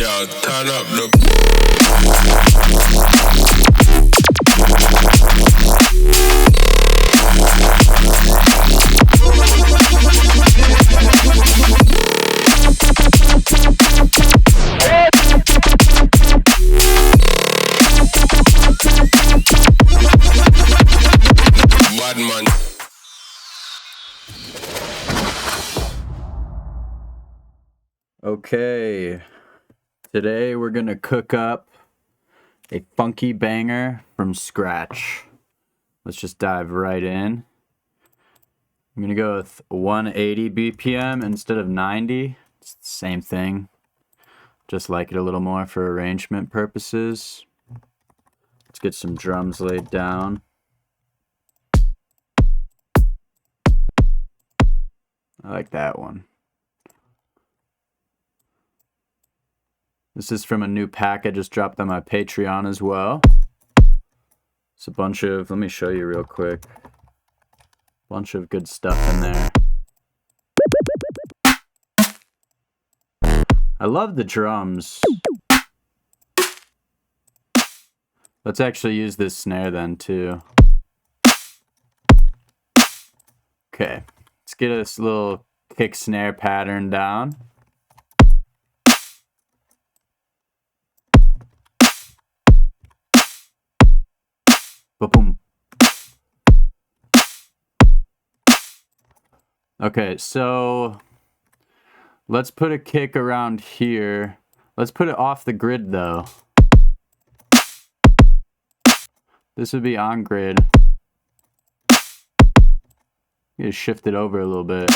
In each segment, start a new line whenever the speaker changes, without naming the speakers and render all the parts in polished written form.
y'all turn up the. Bad man.
Okay, today we're gonna cook up a funky banger from scratch. Let's just dive right in. I'm gonna go with 180 BPM instead of 90. It's the same thing, just like it a little more for arrangement purposes. Let's get some drums laid down. I like that one. This is from a new pack I just dropped on my Patreon as well. It's a bunch of, let me show you real quick. Bunch of good stuff in there. I love the drums. Let's actually use this snare then too. Okay, let's get this little kick snare pattern down. Boom. Okay, so let's put a kick around here. Let's put it off the grid though. This would be on grid. You just shift it over a little bit.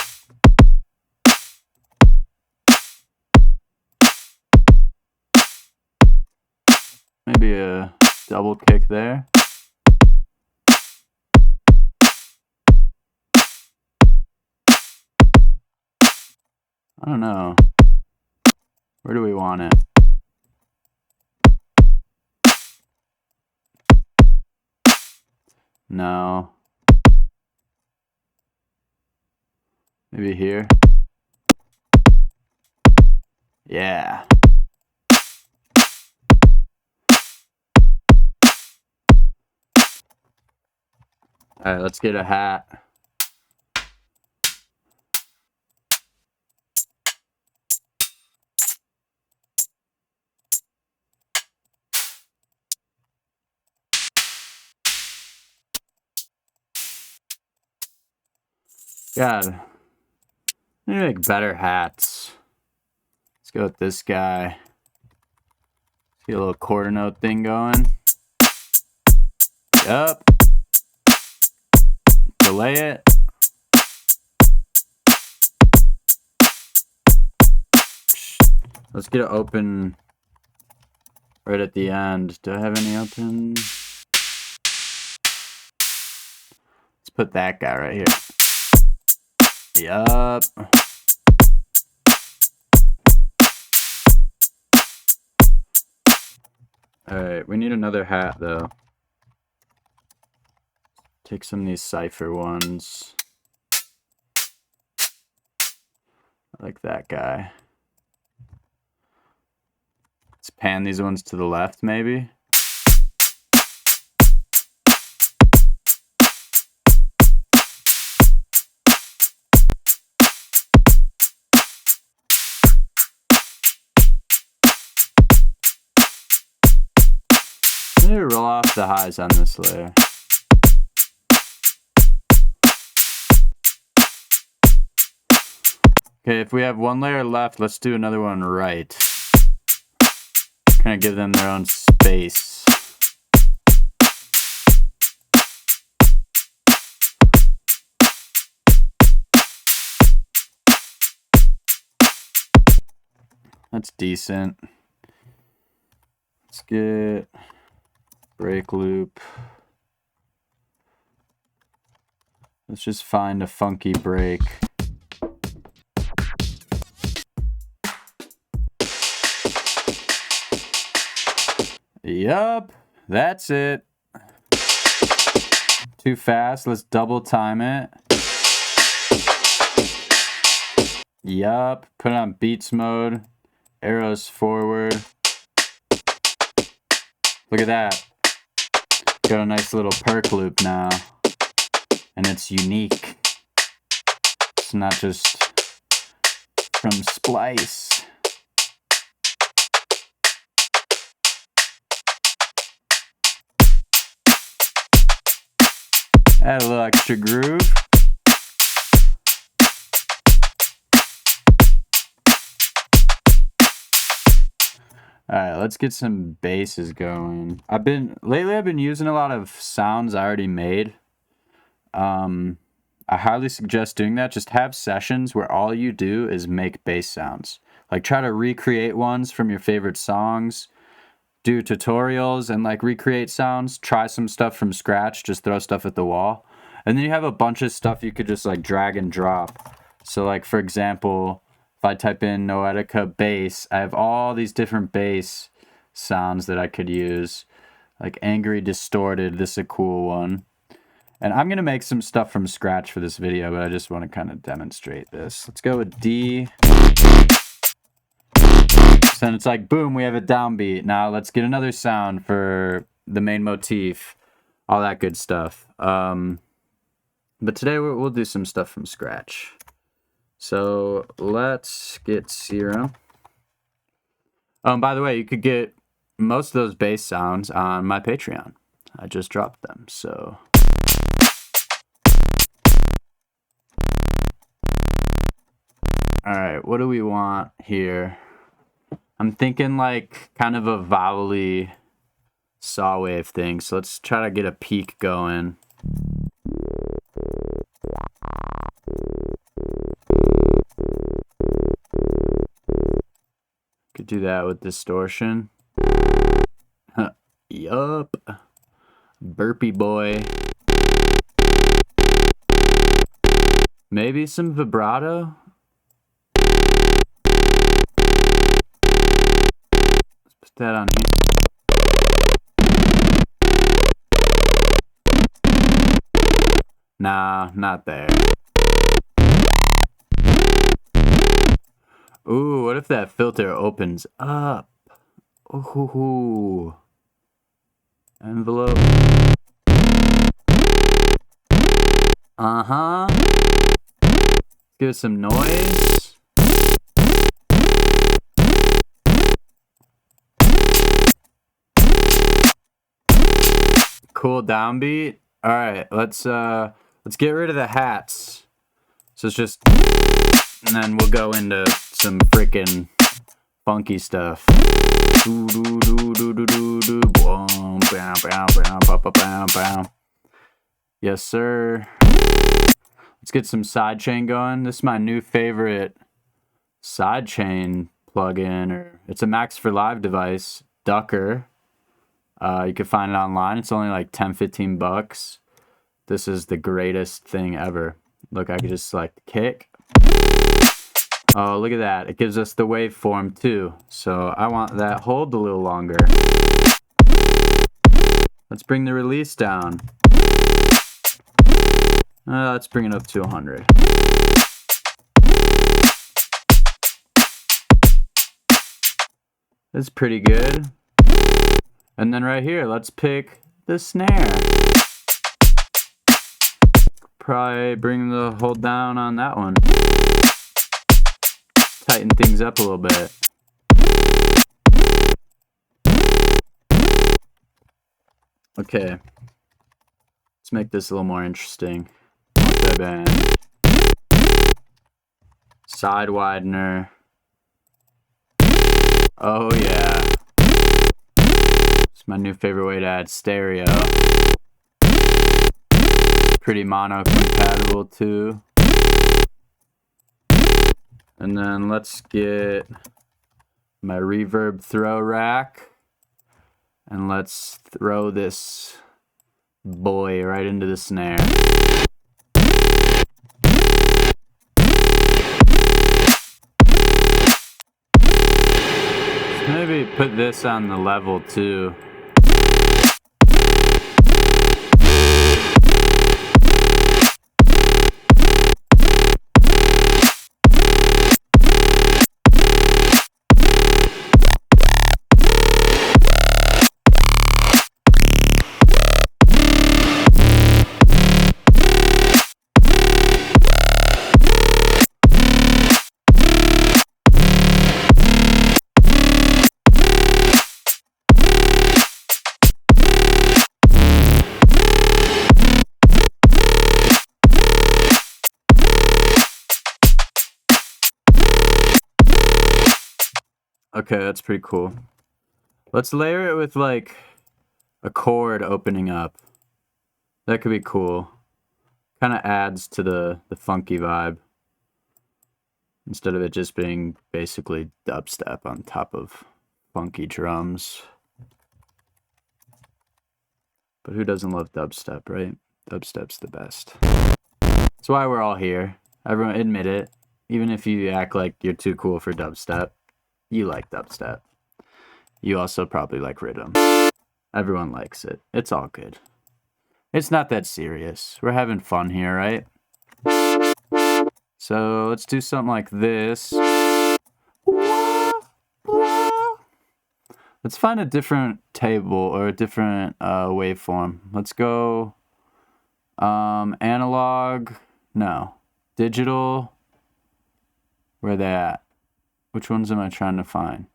Maybe a double kick there. I don't know. Where do we want it? No. Maybe here. Yeah. All right, let's get a hat. God, I need to make better hats. Let's go with this guy. Let's get a little quarter note thing going. Yup. Delay it. Let's get it open right at the end. Do I have any open? Let's put that guy right here. Yup. Alright, we need another hat though. Take some of these cipher ones. I like that guy. Let's pan these ones to the left maybe. I need to roll off the highs on this layer. Okay, if we have one layer left, let's do another one right. Kind of give them their own space. That's decent. Let's get break loop. Let's just find a funky break. Yup, that's it. Too fast, let's double time it. Yup, put it on beats mode. arrows forward. Look at that. Got a nice little perk loop now. And it's unique. It's not just from Splice. Add a little extra groove. Alright, let's get some basses going. Lately I've been using a lot of sounds I already made. I highly suggest doing that. Just have sessions where all you do is make bass sounds. Like try to recreate ones from your favorite songs. Do tutorials and like recreate sounds. Try some stuff from scratch. Just throw stuff at the wall. And then you have a bunch of stuff you could just like drag and drop. So like for example, if I type in Noetika bass, I have all these different bass sounds that I could use. Like angry distorted, this is a cool one. And I'm gonna make some stuff from scratch for this video, but I just want to kind of demonstrate this. Let's go with D. So then it's like, boom, we have a downbeat. Now let's get another sound for the main motif, all that good stuff. But today we'll do some stuff from scratch. So let's get Serum. By the way, you could get most of those bass sounds on my Patreon. I just dropped them, so. All right, what do we want here? I'm thinking like kind of a vowel-y saw wave thing. So let's try to get a peak going. Could do that with distortion. Yup. Burpee boy. Maybe some vibrato. Let's put that on here. Nah, not there. Ooh, what if that filter opens up? Ooh. Envelope. Uh-huh. Give it some noise. Cool downbeat. All right, let's get rid of the hats. So it's just, and then we'll go into some freaking funky stuff. Yes, sir. Let's get some sidechain going. This is my new favorite sidechain plugin, or it's a Max for Live device, Ducker. You can find it online. It's only like 10-15 bucks. This is the greatest thing ever. Look, I could just select the kick. Oh, look at that. It gives us the waveform too. So I want that hold a little longer. Let's bring the release down. Let's bring it up to 100. That's pretty good. And then right here, let's pick the snare. Probably bring the hold down on that one. Tighten things up a little bit. Okay. Let's make this a little more interesting. Side widener. Oh yeah. It's my new favorite way to add stereo. Pretty mono compatible too. And then let's get my reverb throw rack. And let's throw this boy right into the snare. Maybe put this on the level too. Okay, that's pretty cool. Let's layer it with like a chord opening up. That could be cool. Kind of adds to the funky vibe. Instead of it just being basically dubstep on top of funky drums. But who doesn't love dubstep, right? Dubstep's the best. That's why we're all here. Everyone admit it. Even if you act like you're too cool for dubstep, you like dubstep. You also probably like rhythm. Everyone likes it. It's all good. It's not that serious. We're having fun here, right? So let's do something like this. Let's find a different table or a different waveform. Let's go analog. No. Digital. Where are they at? Which ones am I trying to find?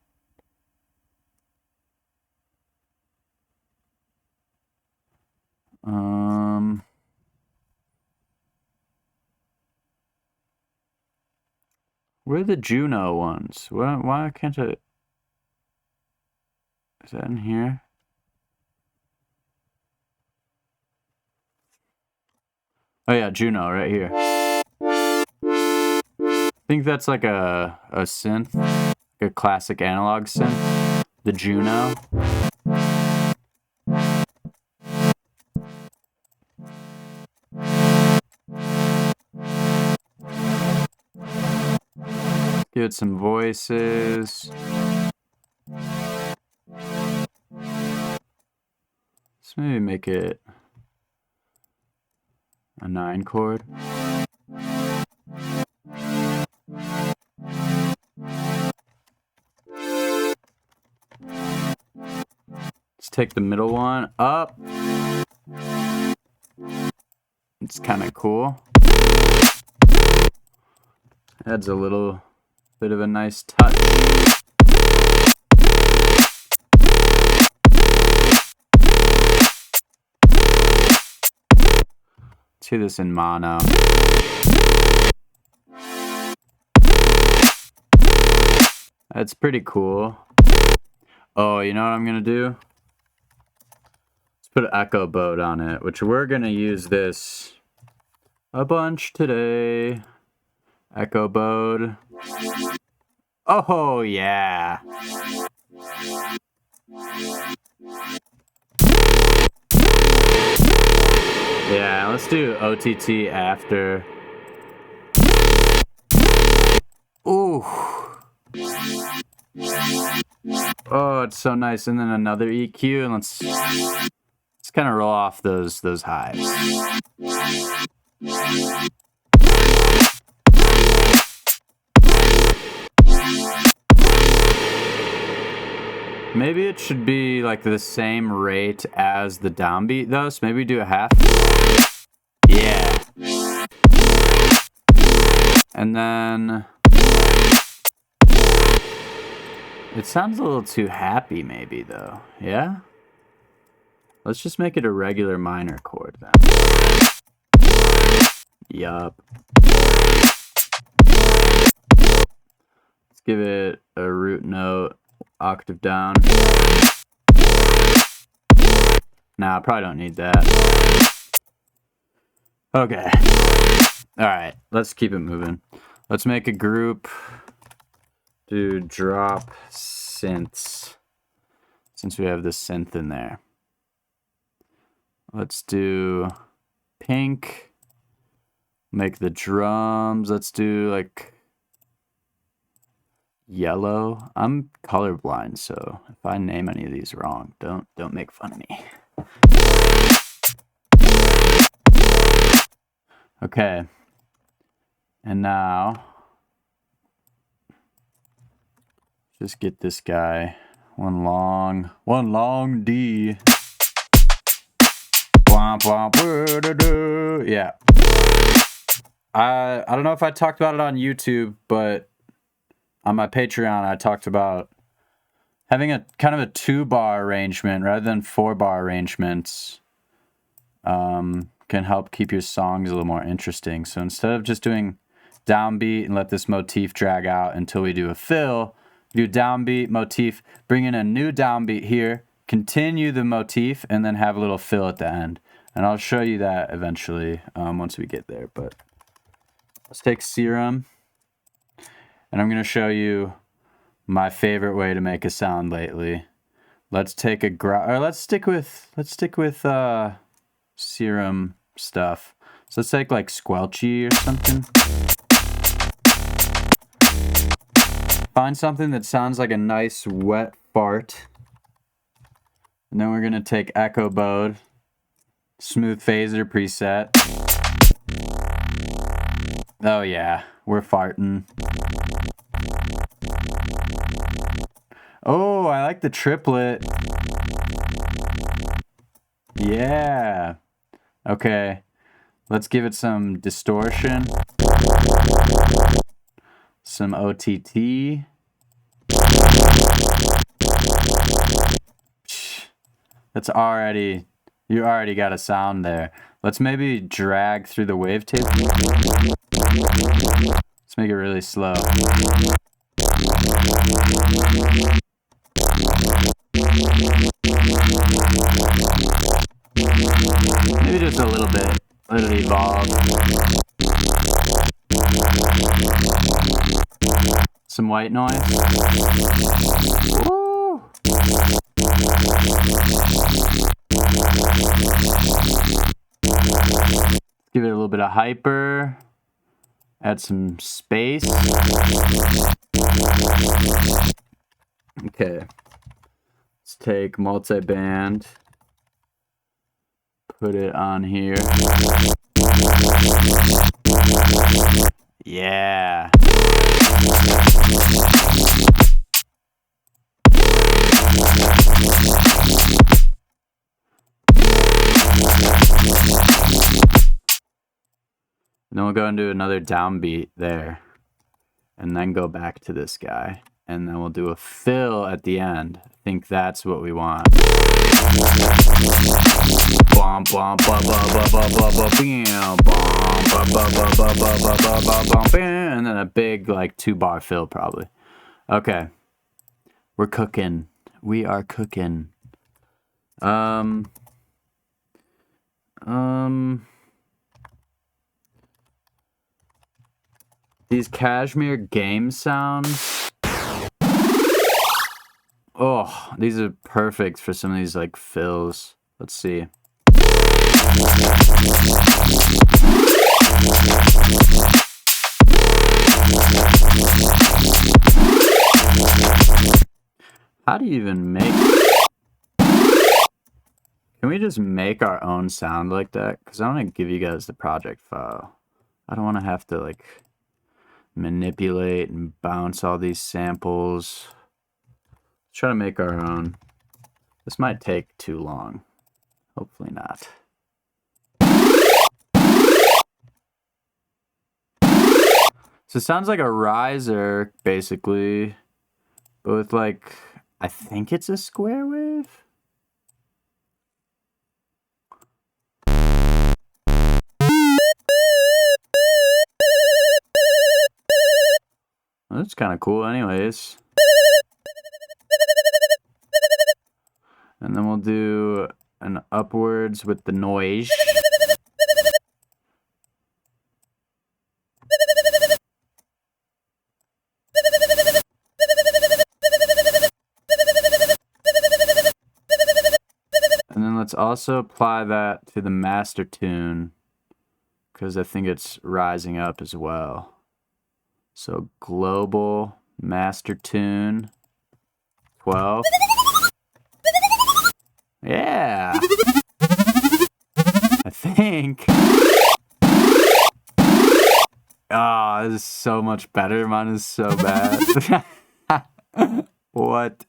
Where are the Juno ones? Why can't I? Is that in here? Oh yeah, Juno right here. I think that's like a synth, like a classic analog synth. The Juno. Give it some voices. Let's maybe make it a 9 chord. Let's take the middle one up. It's kind of cool. Adds a little bit of a nice touch. Let's hear this in mono. That's pretty cool. Oh, you know what I'm gonna do? Let's put an echo boat on it, which we're gonna use this a bunch today. Echo boat. Oh, yeah. Yeah, let's do OTT after. Ooh. Oh, it's so nice. And then another EQ, and let's kind of roll off those highs. Maybe it should be like the same rate as the downbeat though, so maybe do a half. Yeah. And then it sounds a little too happy maybe though. Yeah? Let's just make it a regular minor chord then. Yup. Let's give it a root note. Octave down. Nah, I probably don't need that. Okay. Alright, let's keep it moving. Let's make a group. Do drop synths. Since we have this synth in there. Let's do pink. Make the drums. Let's do like yellow. I'm colorblind, so if I name any of these wrong, don't make fun of me. Okay. And now just get this guy one long D. Yeah. I don't know if I talked about it on YouTube, but on my Patreon, I talked about having a kind of a 2-bar arrangement rather than 4-bar arrangements can help keep your songs a little more interesting. So instead of just doing downbeat and let this motif drag out until we do a fill, do downbeat, motif, bring in a new downbeat here, continue the motif, and then have a little fill at the end. And I'll show you that eventually once we get there. But let's take Serum, and I'm going to show you my favorite way to make a sound lately. Let's take a let's stick with Serum stuff. So let's take like Squelchy or something. Find something that sounds like a nice wet fart. And then we're gonna take Echo Bode, Smooth Phaser preset. Oh yeah, we're farting. Oh, I like the triplet. Yeah. Okay, let's give it some distortion. Some OTT. That's already, you already got a sound there. Let's maybe drag through the wavetable. Let's make it really slow. Maybe just a little bit. Let it evolve. Some white noise. Woo! Give it a little bit of hyper. Add some space. Okay. Let's take multi-band. Put it on here. Yeah. And then we'll go into another downbeat there. And then go back to this guy. And then we'll do a fill at the end. I think that's what we want. And then a big like 2-bar fill probably. Okay. We're cooking. We are cooking. These Cashmere game sounds. Oh, these are perfect for some of these like fills. Let's see. How do you even make... Can we just make our own sound like that? Because I want to give you guys the project file. I don't want to have to like manipulate and bounce all these samples. Let's try to make our own. This might take too long. Hopefully not. So it sounds like a riser, basically, but with like, I think it's a square wave. Well, that's kind of cool anyways. And then we'll do an upwards with the noise. And then let's also apply that to the master tune, because I think it's rising up as well. So global master tune 12. Yeah. I think. Oh, this is so much better. Mine is so bad. What?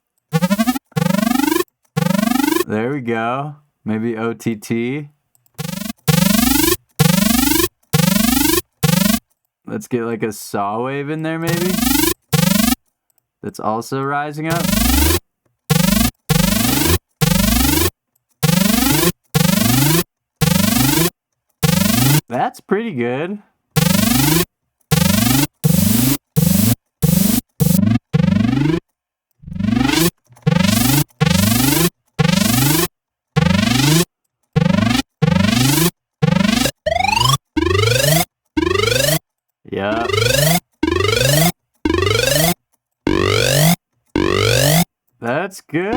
There we go. Maybe OTT. Let's get like a saw wave in there maybe. That's also rising up. That's pretty good. Yep. That's good.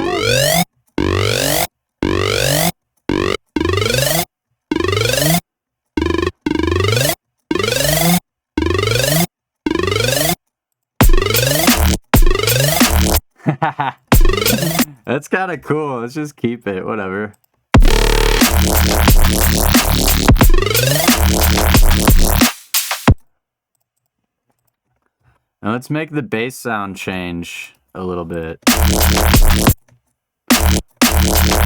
That's kind of cool. Let's just keep it. Whatever. Now let's make the bass sound change a little bit.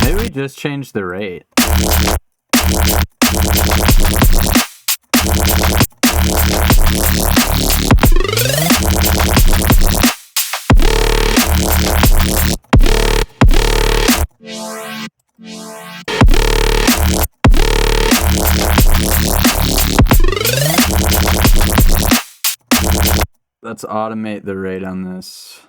Maybe we just change the rate. Let's automate the rate on this.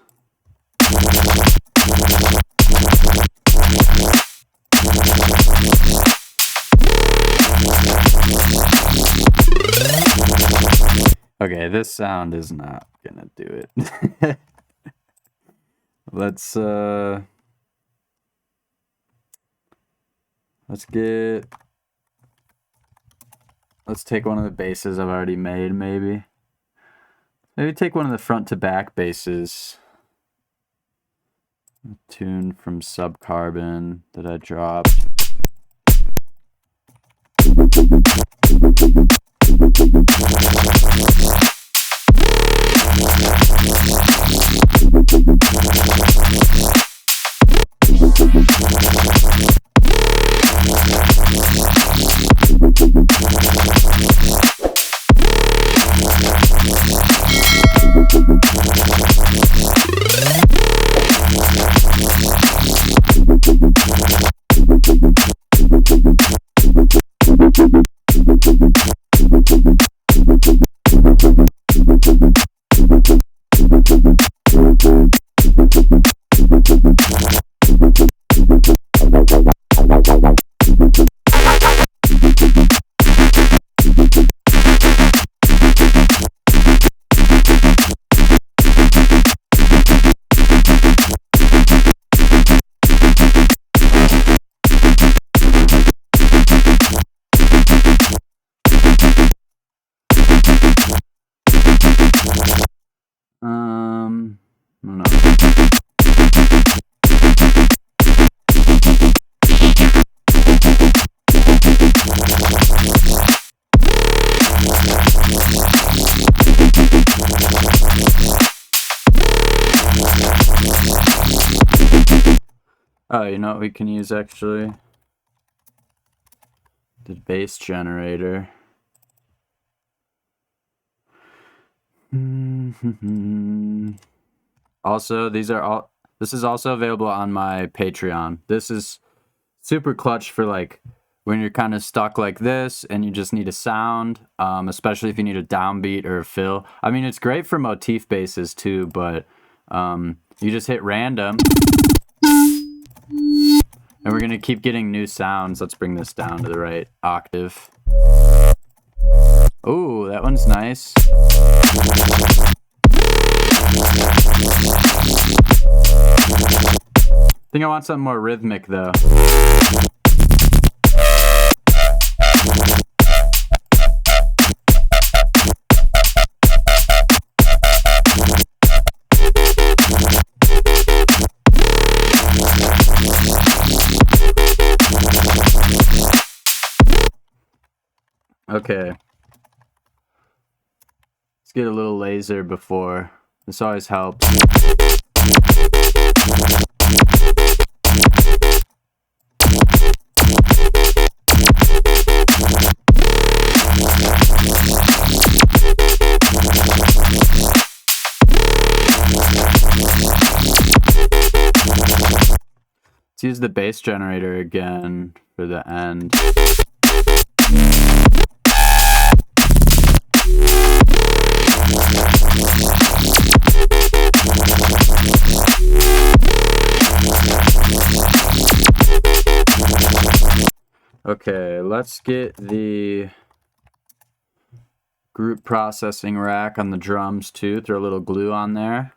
Okay, this sound is not gonna do it. Let's take one of the basses I've already made, maybe. Maybe take one of the front to back basses. A tune from Subcarbon that I dropped. I don't know. Oh, you know what we can use actually? The bass generator. Also, this is also available on my Patreon. This is super clutch for like when you're kind of stuck like this and you just need a sound, especially if you need a downbeat or a fill. I mean, it's great for motif basses too, but you just hit random. And we're gonna keep getting new sounds. Let's bring this down to the right octave. Ooh, that one's nice. I think I want something more rhythmic though. Okay. Let's get a little laser before. This always helps. Let's use the bass generator again for the end. Okay, let's get the group processing rack on the drums too. Throw a little glue on there.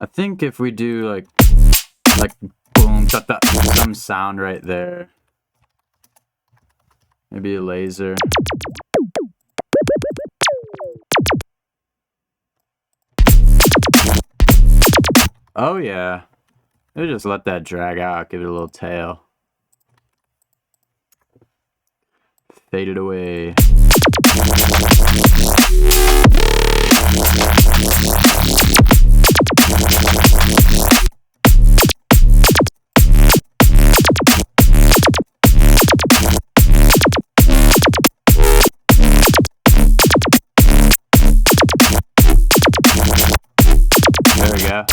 I think if we do like boom, some sound right there. Maybe a laser. Oh yeah. Maybe just let that drag out, give it a little tail. Fade it away. There we go.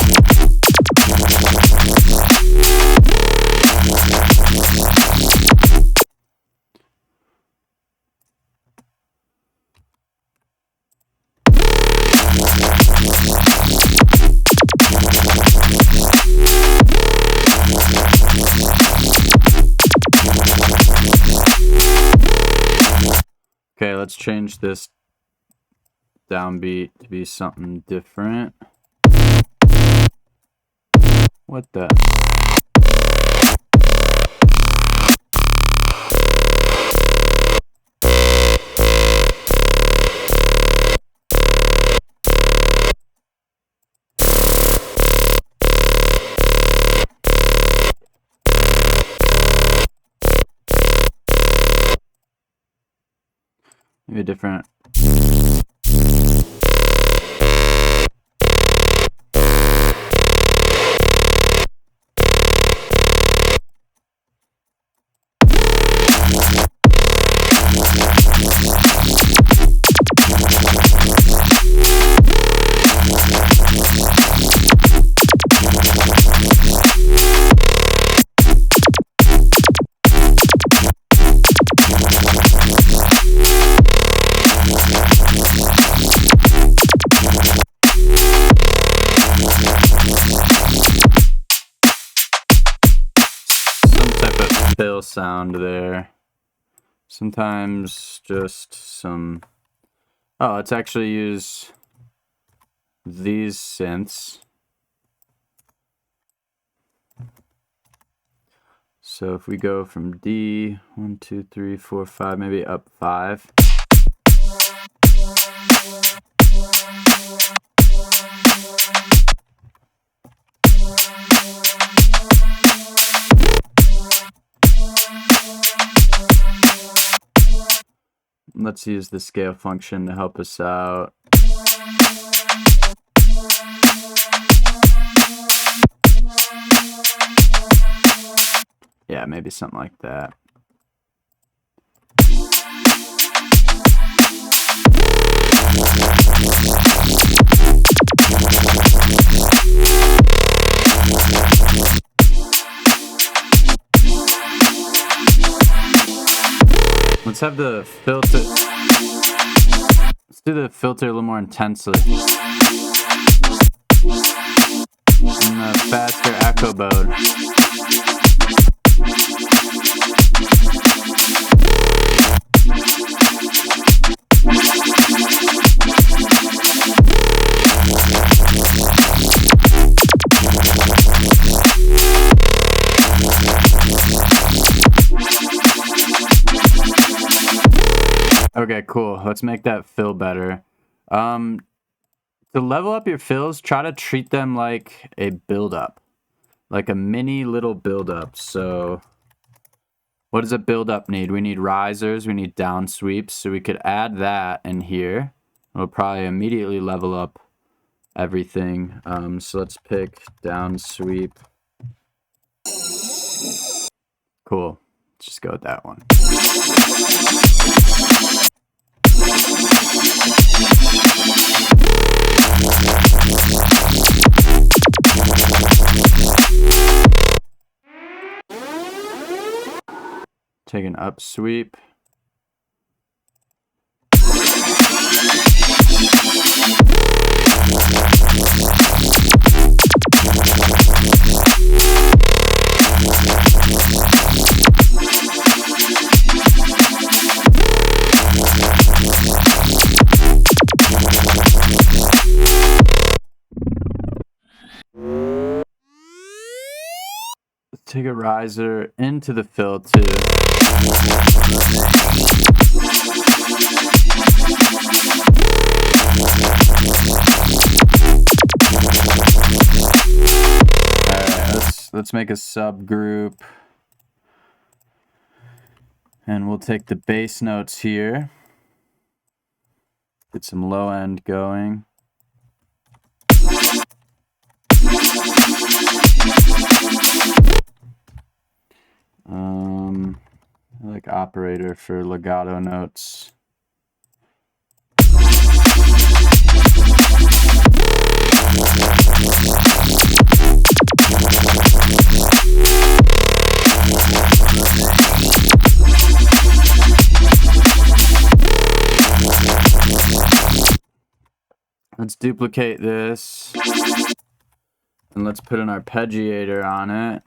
Okay, let's change this downbeat to be something different. What the? Maybe a different. Fill sound there. Sometimes just some. Oh, let's actually use these synths. So if we go from D, 1, 2, 3, 4, 5, maybe up 5. Let's use the scale function to help us out. Yeah, maybe something like that. Let's have the filter. Let's do the filter a little more intensely. In the faster echo mode. Okay, cool. Let's make that fill better. To level up your fills, try to treat them like a build-up. Like a mini little build-up. So what does a build-up need? We need risers, we need down sweeps. So we could add that in here. It'll probably immediately level up everything. So let's pick down sweep. Cool. Let's just go with that one. Take an up sweep. Take a riser into the fill too. Alright, let's make a subgroup. And we'll take the bass notes here. Get some low end going. I like operator for legato notes. Let's duplicate this. And let's put an arpeggiator on it.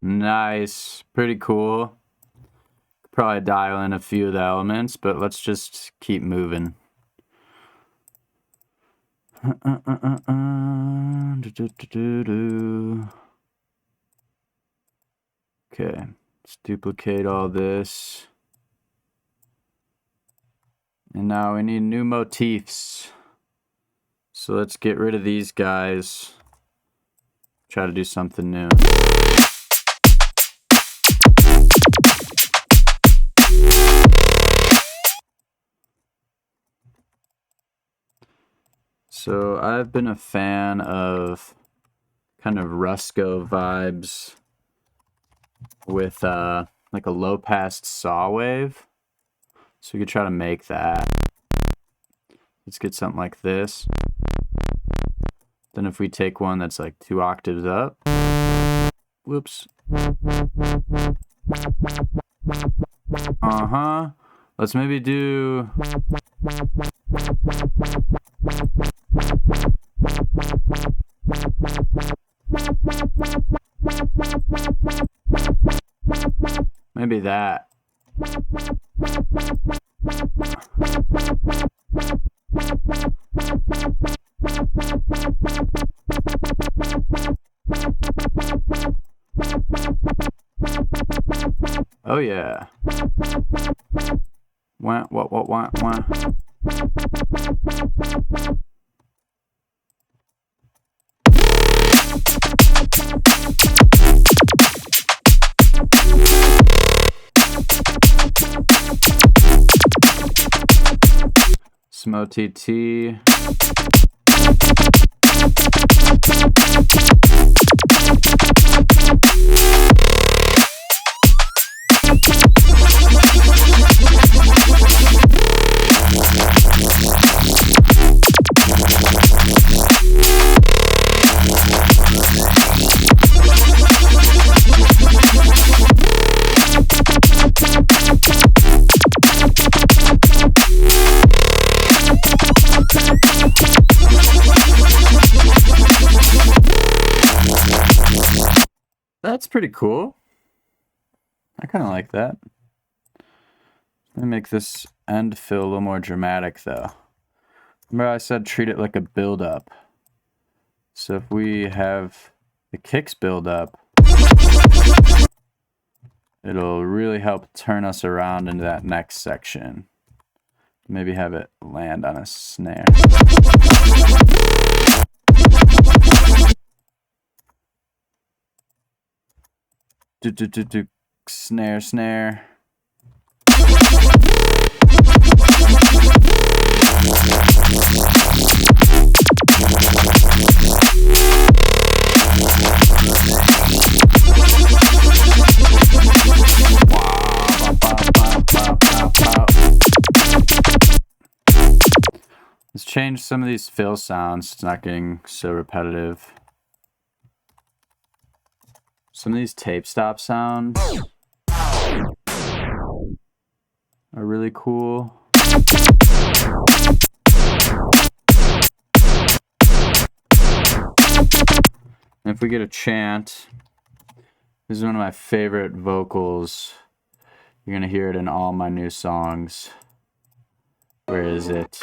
Nice, pretty cool. Probably dial in a few of the elements, but let's just keep moving. Okay, let's duplicate all this. And now we need new motifs. So let's get rid of these guys. Try to do something new. So I've been a fan of kind of Rusco vibes with like a low pass saw wave. So we could try to make that. Let's get something like this. Then if we take one that's like 2 octaves up. Whoops. Let's maybe do... maybe that. Oh yeah. Wah. Smo TT. That's pretty cool. I kind of like that. Let me make this end feel a little more dramatic, though. Remember I said treat it like a build-up. So if we have the kicks build up, it'll really help turn us around into that next section. Maybe have it land on a snare. Do snare, snare. Let's change some of these fill sounds. It's not getting so repetitive. Some of these tape stop sounds are really cool. And if we get a chant, this is one of my favorite vocals. You're gonna hear it in all my new songs. Where is it?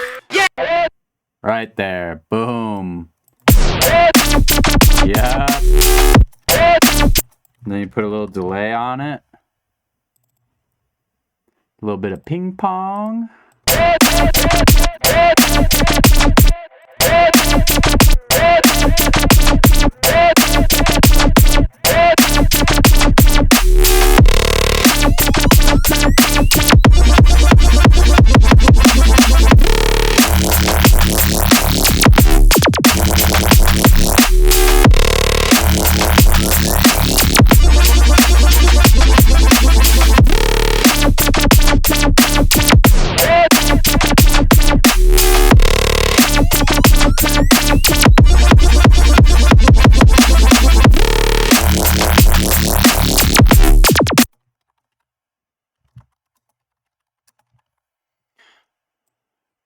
Right there. Boom. Yeah. And then you put a little delay on it. A little bit of ping pong.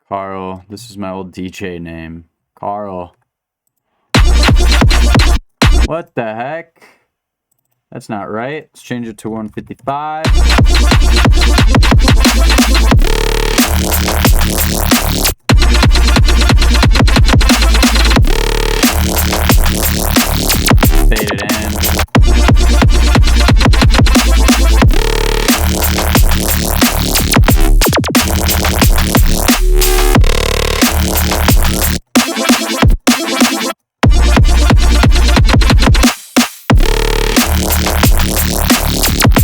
Carl, this is my old DJ name. Carl. What the heck? That's not right. Let's change it to 155. Fade it in.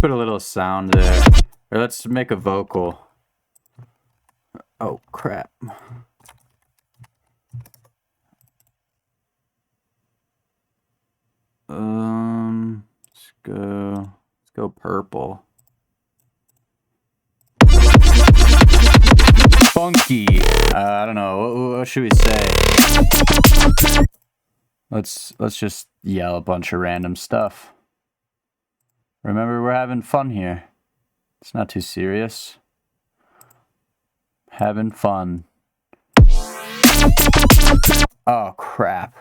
Put a little sound there. Or let's make a vocal. Oh crap. Let's go purple. Funky. I don't know. What should we say? Let's just yell a bunch of random stuff. Remember, we're having fun here. It's not too serious. Having fun. Oh, crap.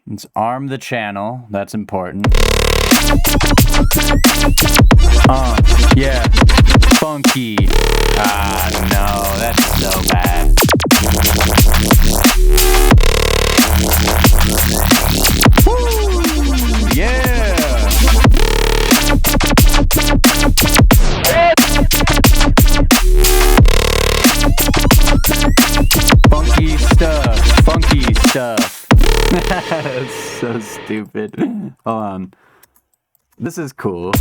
Let's arm the channel. That's important. Yeah. Funky. Ah, no. That's so bad. Woo! Yeah! Funky stuff. Funky stuff. That's so stupid. Hold on. This is cool.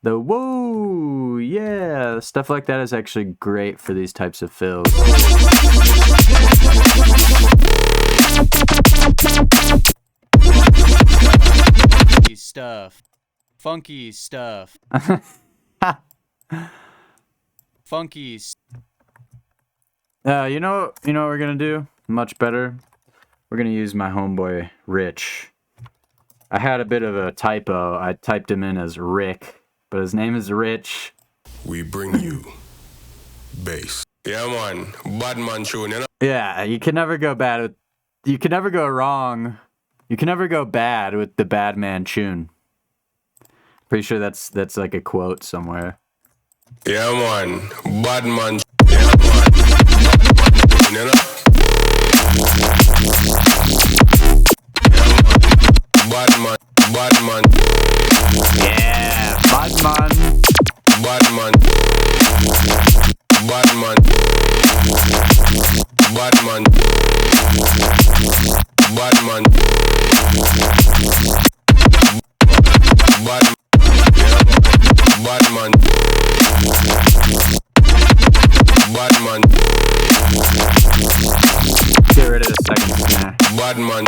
The whoa, yeah, stuff like that is actually great for these types of fills. Funky stuff. Funky stuff. Funky. You know what we're gonna do? Much better. We're gonna use my homeboy Rich. I had a bit of a typo. I typed him in as Rick, but his name is Rich.
We bring you bass. Yeah, man. Bad man tune, you know?
Yeah, you can never go bad with you can never go wrong. You can never go bad with the bad man tune. Pretty sure that's like a quote somewhere.
Yeah, man. Bad man. Yeah, man. You know? Bad man. Bad man.
Yeah, bad man.
Bad man. Bad man. Bad man. Bad man. Bad. Bad man. Bad man.
Get rid of the second snare.
Bad man.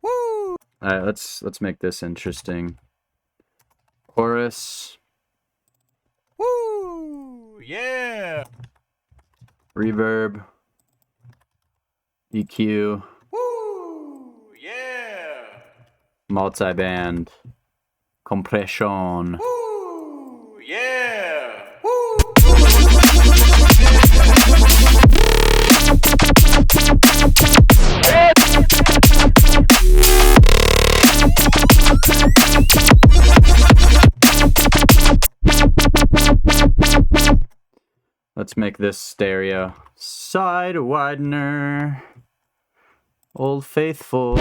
Woo! All right, let's make this interesting. Chorus.
Woo! Yeah!
Reverb. EQ.
Woo! Yeah!
Multiband. Compression.
Woo! Yeah!
Let's make this stereo. Side widener. Old Faithful.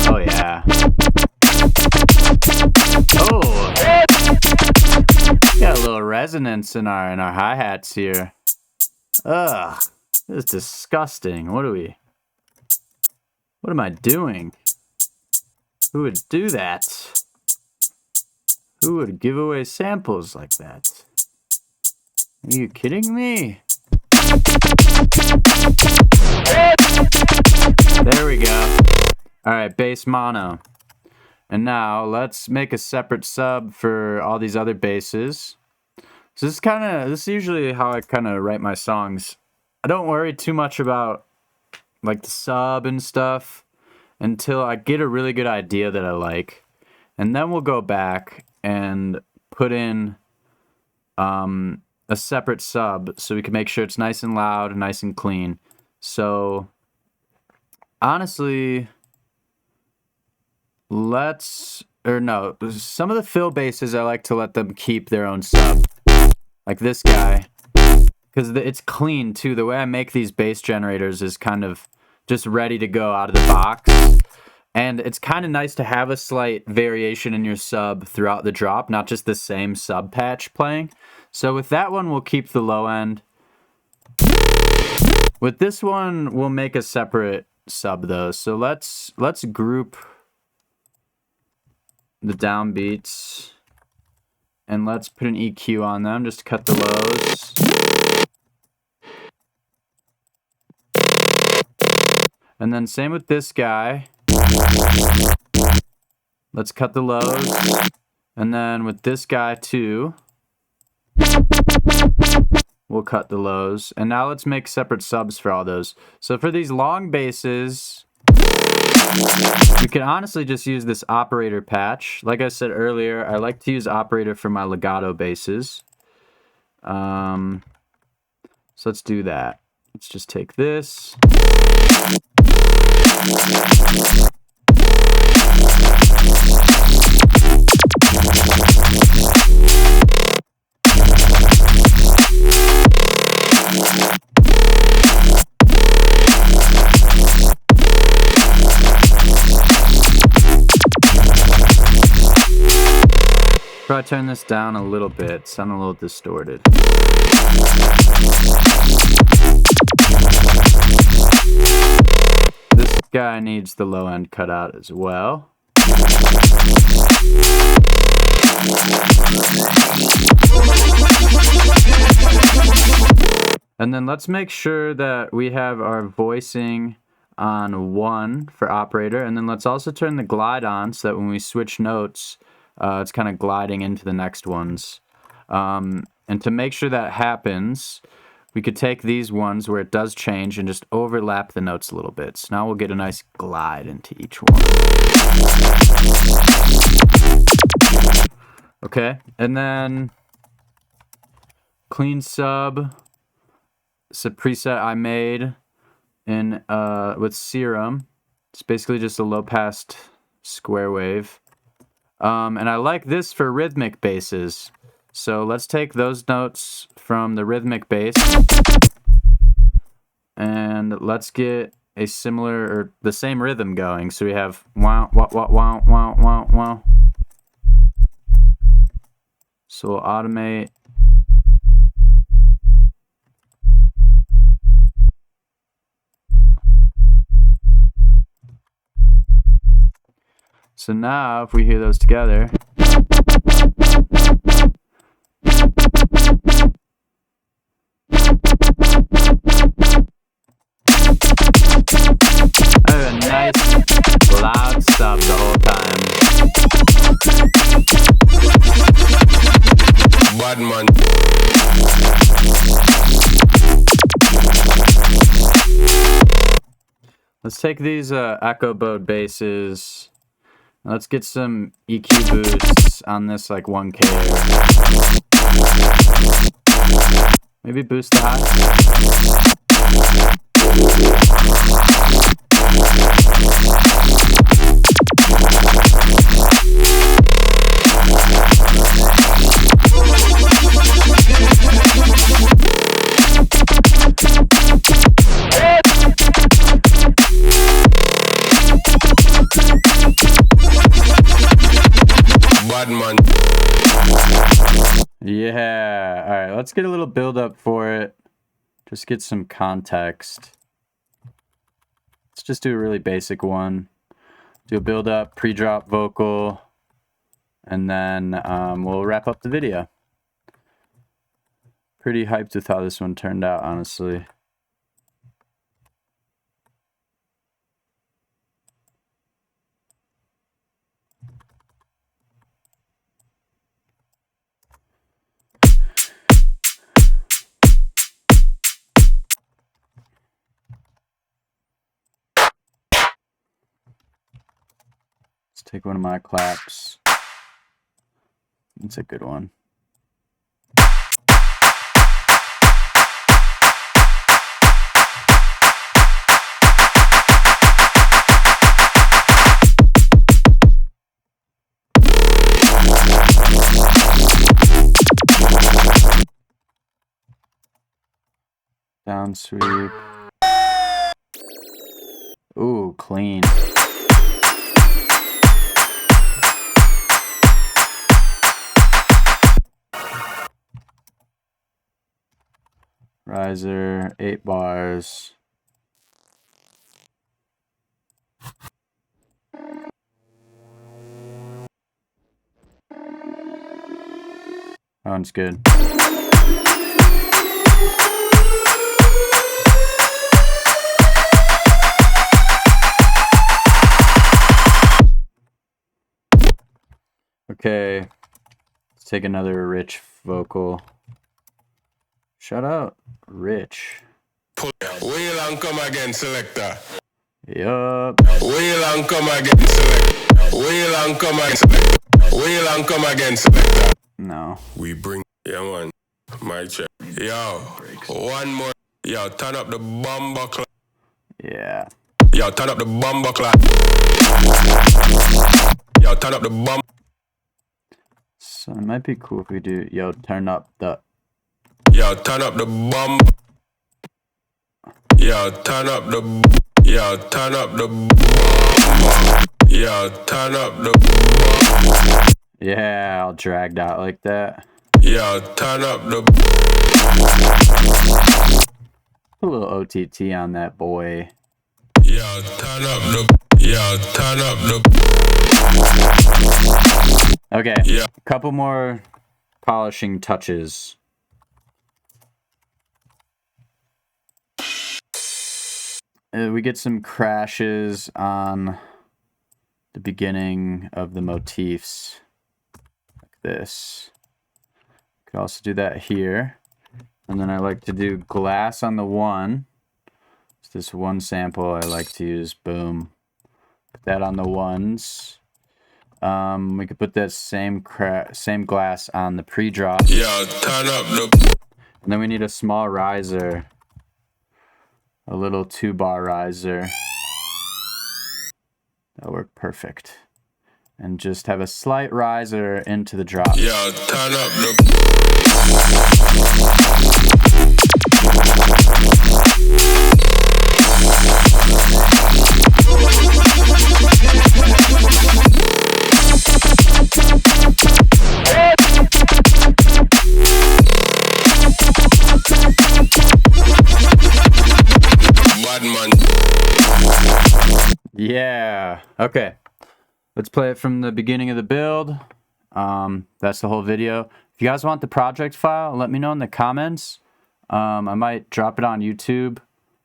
Oh yeah. Oh, got a little resonance in our hi-hats here. Ugh, this is disgusting. What am I doing? Who would do that? Who would give away samples like that? Are you kidding me? There we go. Alright, bass mono. And now let's make a separate sub for all these other basses. So this is usually how I kind of write my songs. I don't worry too much about like the sub and stuff until I get a really good idea that I like. And then we'll go back and put in a separate sub so we can make sure it's nice and loud and nice and clean. So honestly, some of the fill basses I like to let them keep their own sub. Like this guy. Because it's clean too. The way I make these bass generators is kind of just ready to go out of the box. And it's kind of nice to have a slight variation in your sub throughout the drop, not just the same sub patch playing. So with that one, we'll keep the low end. With this one, we'll make a separate sub though. So let's group the downbeats and let's put an EQ on them just to cut the lows. And then same with this guy. Let's cut the lows. And then with this guy too, we'll cut the lows. And now let's make separate subs for all those. So for these long basses, you can honestly just use this operator patch. Like I said earlier, I like to use operator for my legato basses. So let's do that. Let's just take this. Probably turn this down a little bit. Sound a little distorted. This guy needs the low end cut out as well. And then let's make sure that we have our voicing on 1 for operator. And then let's also turn the glide on so that when we switch notes, it's kind of gliding into the next ones. And to make sure that happens, we could take these ones where it does change and just overlap the notes a little bit. So now we'll get a nice glide into each one. Okay, and then clean sub. It's a preset I made in with Serum. It's basically just a low-pass square wave. And I like this for rhythmic basses. So let's take those notes from the rhythmic bass and let's get a similar or the same rhythm going. So we have wow, wow, wow, wow, wow, wow, wow. So we'll automate. So now if we hear those together, I have a nice loud sub the whole time.
Bad man.
Let's take these echo bode basses. Let's get some EQ boosts on this like 1K. Maybe boost the high.
Bad man.
Yeah. All right, let's get a little build up for it. Just get some context. Let's just do a really basic one. Do a build up, pre-drop vocal, and then we'll wrap up the video. Pretty hyped with how this one turned out, honestly. Let's take one of my claps. It's a good one. Down sweep. Ooh, clean. Riser, 8 bars. That one's good. Okay, let's take another rich vocal. Shout out, Rich.
Wheel and come again, selector.
Yup.
Wheel and come again, selector. Wheel and come again, selector. Wheel and come again, selector.
No.
We bring, yeah man, my check. Yo, one more. Yo, turn up the bomber clap.
Yeah.
Yo, turn up the bomber clap. Yo, turn up the bomb.
So it might be cool if we do, yo, turn up the.
Yo, turn up the bomb. Yo, turn up the. Yo, turn up the. Yo, turn up the.
Yeah, I'll drag that like that.
Yo, turn up the.
Put a little OTT on that boy.
Yo, turn up the. Yo, turn up the.
Okay,
Yeah.
a couple more polishing touches. We get some crashes on the beginning of the motifs, like this. Could also do that here. And then I like to do glass on the 1. It's this 1 sample I like to use. Boom. Put that on the 1s. We could put that same glass on the pre-drop.
Yo, turn up the...
And then we need a small riser. A little 2-bar riser. That'll work perfect. And just have a slight riser into the drop.
Yo, turn up the... Bad man.
Yeah. Okay. Let's play it from the beginning of the build. That's the whole video. If you guys want the project file, let me know in the comments. I might drop it on YouTube.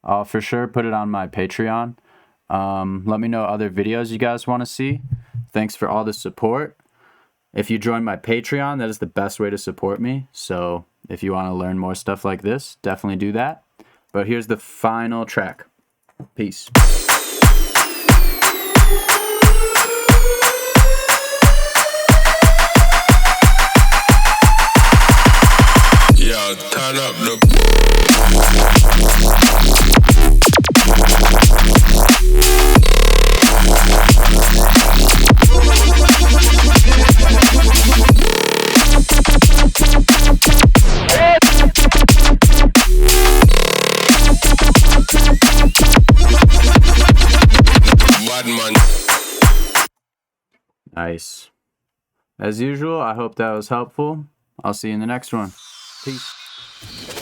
I'll for sure put it on my Patreon. Let me know other videos you guys want to see. Thanks for all the support. If you join my Patreon, that is the best way to support me. So if you want to learn more stuff like this, definitely do that. But here's the final track. Peace.
Yo, turn up the... Bad man.
Nice. As usual, I hope that was helpful. I'll see you in the next one. Peace.